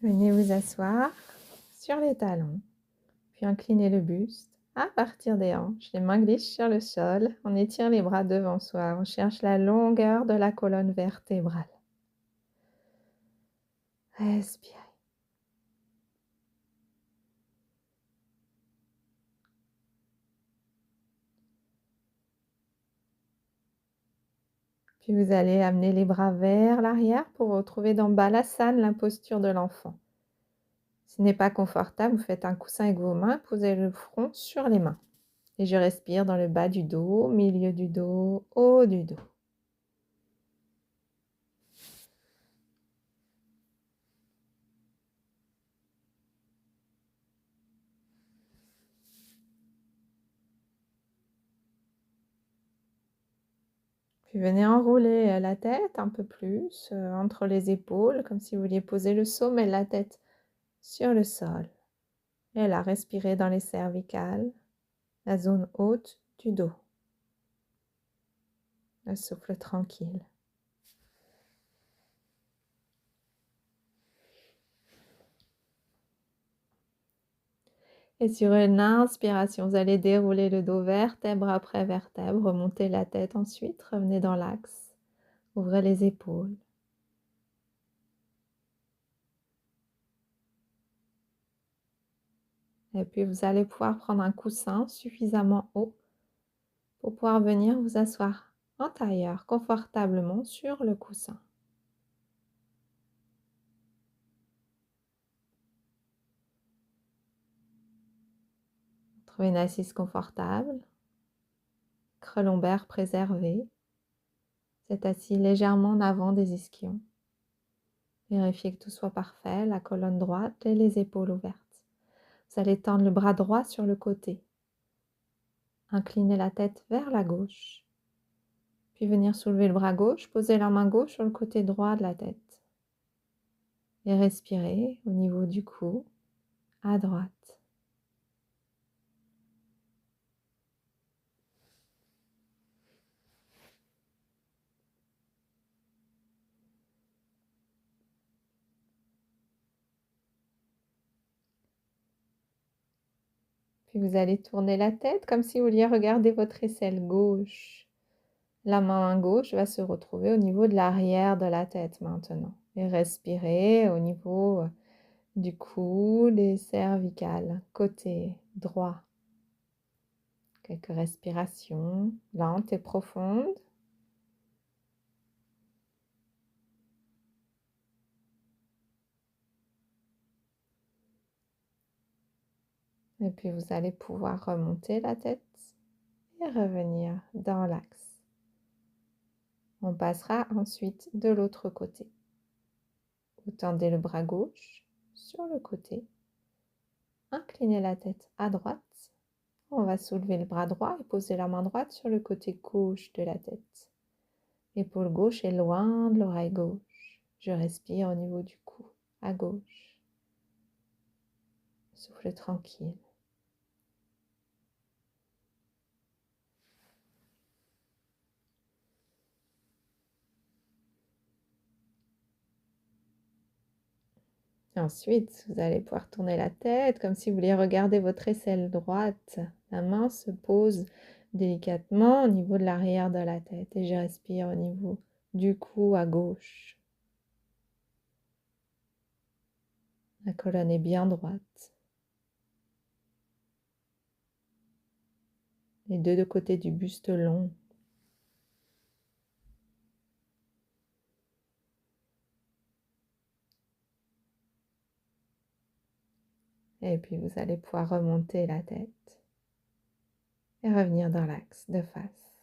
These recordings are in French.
Venez vous asseoir sur les talons, puis inclinez le buste à partir des hanches. Les mains glissent sur le sol. On étire les bras devant soi. On cherche la longueur de la colonne vertébrale. Respirez. Puis vous allez amener les bras vers l'arrière pour retrouver dans Balasana la posture de l'enfant. Si ce n'est pas confortable, vous faites un coussin avec vos mains, posez le front sur les mains. Et je respire dans le bas du dos, milieu du dos, haut du dos. Puis venez enrouler la tête un peu plus entre les épaules, comme si vous vouliez poser le sommet de la tête sur le sol. Et là, respirez dans les cervicales, la zone haute du dos. Un souffle tranquille. Et sur une inspiration, vous allez dérouler le dos vertèbre après vertèbre, remontez la tête ensuite, revenez dans l'axe, ouvrez les épaules. Et puis vous allez pouvoir prendre un coussin suffisamment haut pour pouvoir venir vous asseoir en tailleur confortablement sur le coussin. Trouvez une assise confortable, creux lombaire préservé. Vous êtes assis légèrement en avant des ischions. Vérifiez que tout soit parfait, la colonne droite et les épaules ouvertes. Vous allez tendre le bras droit sur le côté. Inclinez la tête vers la gauche. Puis venir soulever le bras gauche, poser la main gauche sur le côté droit de la tête. Et respirez au niveau du cou, à droite. Puis vous allez tourner la tête comme si vous vouliez regarder votre aisselle gauche. La main gauche va se retrouver au niveau de l'arrière de la tête maintenant. Et respirez au niveau du cou, des cervicales, côté droit. Quelques respirations lentes et profondes. Et puis vous allez pouvoir remonter la tête et revenir dans l'axe. On passera ensuite de l'autre côté. Vous tendez le bras gauche sur le côté. Inclinez la tête à droite. On va soulever le bras droit et poser la main droite sur le côté gauche de la tête. L'épaule gauche est loin de l'oreille gauche. Je respire au niveau du cou, à gauche. Souffle tranquille. Et ensuite, vous allez pouvoir tourner la tête comme si vous vouliez regarder votre aisselle droite. La main se pose délicatement au niveau de l'arrière de la tête et je respire au niveau du cou à gauche. La colonne est bien droite. Les deux côtés du buste long. Et puis vous allez pouvoir remonter la tête et revenir dans l'axe de face.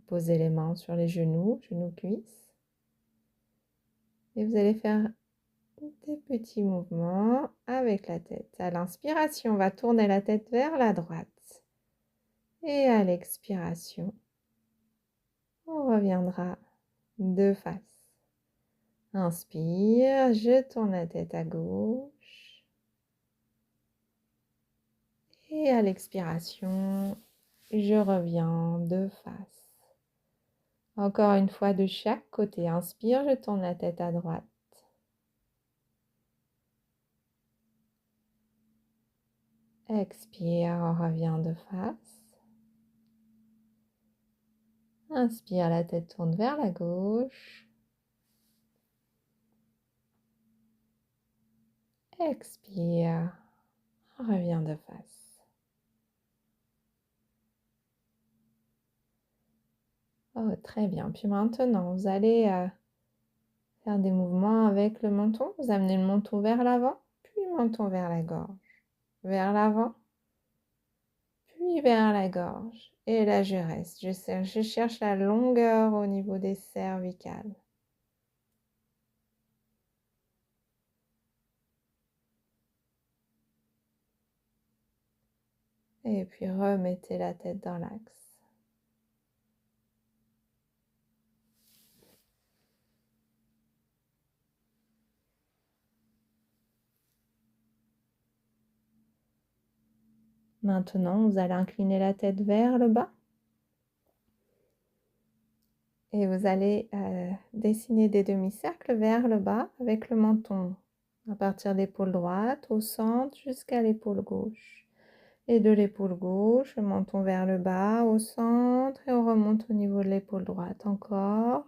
Posez les mains sur les genoux, genoux-cuisses. Et vous allez faire des petits mouvements avec la tête. À l'inspiration, on va tourner la tête vers la droite. Et à l'expiration, on reviendra de face. Inspire, je tourne la tête à gauche. Et à l'expiration, je reviens de face. Encore une fois de chaque côté. Inspire, je tourne la tête à droite. Expire, on revient de face. Inspire, la tête tourne vers la gauche. Expire, on revient de face. Oh, très bien. Puis maintenant, vous allez faire des mouvements avec le menton. Vous amenez le menton vers l'avant, puis le menton vers la gorge. Vers l'avant, puis vers la gorge. Et là, je reste. Je cherche la longueur au niveau des cervicales. Et puis remettez la tête dans l'axe. Maintenant, vous allez incliner la tête vers le bas. Et vous allez dessiner des demi-cercles vers le bas avec le menton. À partir de l'épaule droite, au centre, jusqu'à l'épaule gauche. Et de l'épaule gauche, le menton vers le bas, au centre, et on remonte au niveau de l'épaule droite. Encore.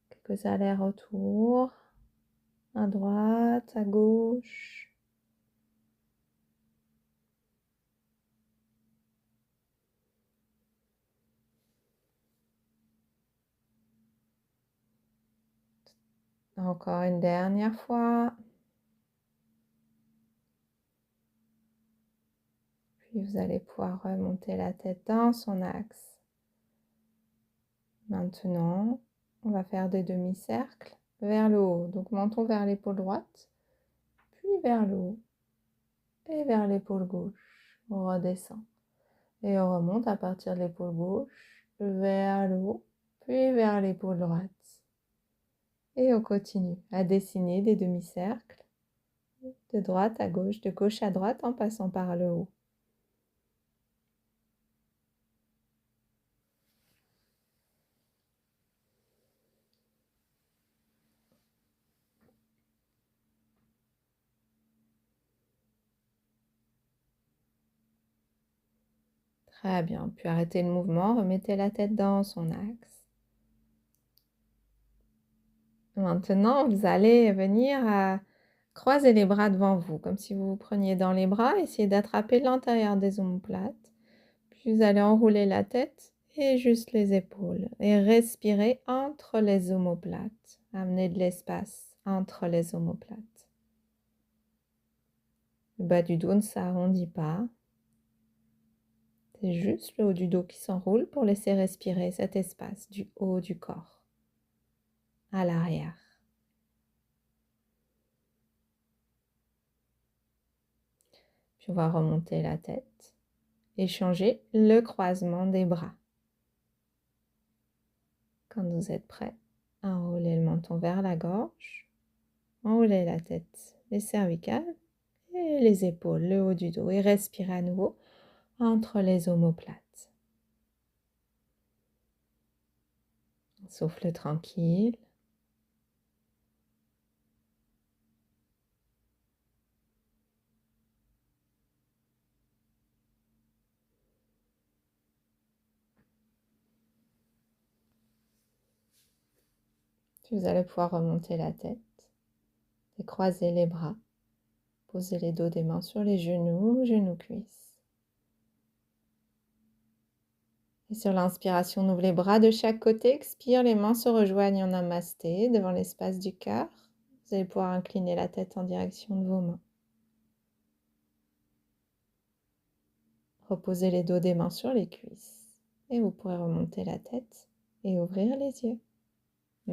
Quelques allers-retours. À droite, à gauche. Encore une dernière fois. Puis vous allez pouvoir remonter la tête dans son axe. Maintenant, on va faire des demi-cercles vers le haut. Donc menton vers l'épaule droite, puis vers le haut et vers l'épaule gauche. On redescend et on remonte à partir de l'épaule gauche vers le haut, puis vers l'épaule droite. Et on continue à dessiner des demi-cercles de droite à gauche, de gauche à droite en passant par le haut. Très bien, puis arrêtez le mouvement, remettez la tête dans son axe. Maintenant, vous allez venir croiser les bras devant vous, comme si vous vous preniez dans les bras. Essayez d'attraper l'intérieur des omoplates. Puis vous allez enrouler la tête et juste les épaules. Et respirer entre les omoplates. Amenez de l'espace entre les omoplates. Le bas du dos ne s'arrondit pas. C'est juste le haut du dos qui s'enroule pour laisser respirer cet espace du haut du corps à l'arrière. Puis on va remonter la tête et changer le croisement des bras. Quand vous êtes prêt, enroulez le menton vers la gorge, enroulez la tête, les cervicales et les épaules, le haut du dos et respirez à nouveau entre les omoplates. Souffle tranquille. Puis vous allez pouvoir remonter la tête et croiser les bras. Posez les dos des mains sur les genoux, genoux-cuisses. Et sur l'inspiration, on ouvre les bras de chaque côté. Expire, les mains se rejoignent en namasté devant l'espace du cœur. Vous allez pouvoir incliner la tête en direction de vos mains. Reposez les dos des mains sur les cuisses. Et vous pourrez remonter la tête et ouvrir les yeux.